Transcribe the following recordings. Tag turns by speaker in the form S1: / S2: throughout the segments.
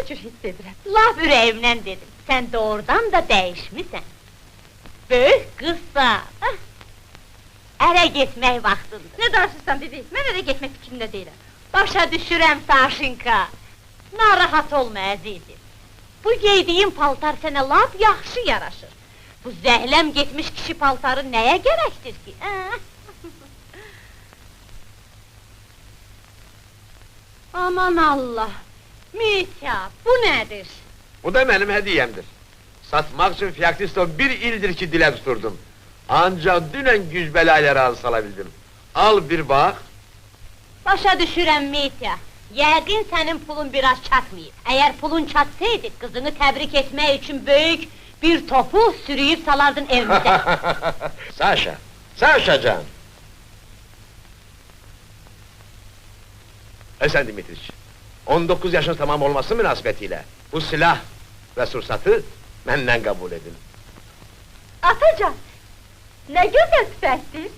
S1: cür hiss edirəm.
S2: Laf ürəyimdən dedim, sən doğrudan da dəyişmisən. Böyük qızsan. Ərə getmək vaxtıdır.
S1: Nə danışırsan bibi, mən ərə getmək fikrində deyiləm.
S2: Başa düşürəm Saşinka. Narahat olma əzizim. Bu giydiyin paltar sənə lap yaxşı yaraşır. Bu zəhləm getmiş kişi paltarı nəyə gərəkdir ki? Aman Allah! Mitya, bu nədir?
S3: Bu da mənim hədiyəmdir. Satmaq üçün Fiyaksiston bir ildir ki dilə tuturdum. Ancaq dünən güzbəlayla razı sala bildim. Al bir bax.
S2: Başa düşürəm Mitya. Yəqin sənin pulun biraz çatmayıb. Əgər pulun çatsaydı, qızını təbrik etmək üçün böyük bir topu sürüyüb salardın evimizə.
S3: Saşa, Saşacan! Sən Dimitriç, 19 yaşın tamam olması münasibətilə bu silah və sursatı məndən qəbul edin.
S1: Atacan, nə gözəl tüfəkdir!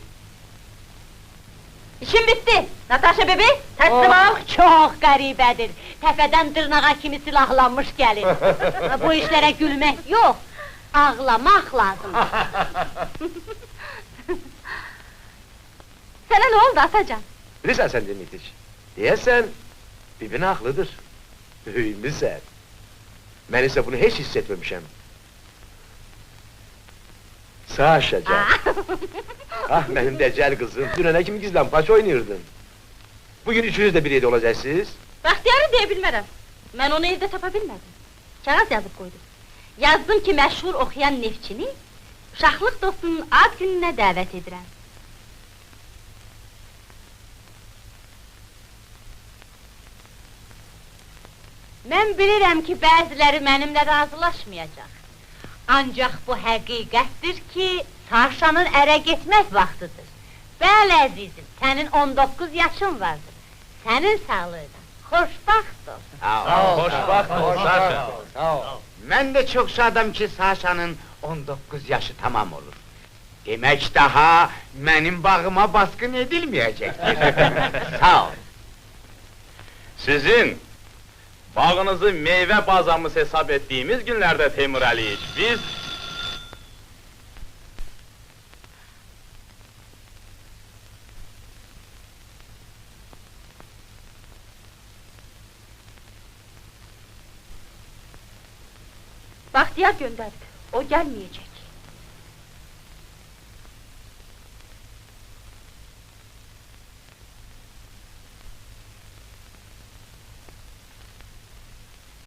S1: İşim bitti! Natasha bebi, təslim ol!
S2: Çox qəribədir! Təpədən dırnağa kimi silahlanmış gəlir! Bu işlərə gülmək yox, ağlamaq lazımdır!
S1: Sənə nə oldu Atacan?
S3: Bilirsən sən Dimitriç, deyəsən, bibin haqlıdır, böyümüzsən. Mən isə bunu heç hiss etməmişəm. Saşacan! Ah, mənim dəcəl qızım, dünənə kimi gizlən paç oynayırdın. Bugün üçünüz də bir yerdə olacaqsınız.
S1: Bəxtiyarı deyə bilmərəm. Mən onu evdə tapa bilmədim. Kağız yazıb qoydum. Yazdım ki, məşhur oxuyan neftçini uşaqlıq dostunun ad gününə dəvət edirəm.
S2: Mən bilirəm ki, bəziləri mənimlə razılaşmayacaq. Ancaq bu həqiqətdir ki, Saşanın ərə getmək vaxtıdır. Bəli, əzizim, sənin 19 yaşın vardır. Sənin sağlığına, xoşbaxt olsun.
S4: Sağ ol,
S3: xoşbaxt ol, Saşa.
S4: Sağ ol. Mən də çox şadam ki, Saşanın 19 yaşı tamam olur. Demək daha mənim bağıma baskın edilməyəcəkdir. Sağ ol.
S5: Sizin bağınızı meyve bazamız hesap ettiğimiz günlerde Teymur Aliyev, biz...
S1: Bahtiyar gönderdi, o gelmeyecek.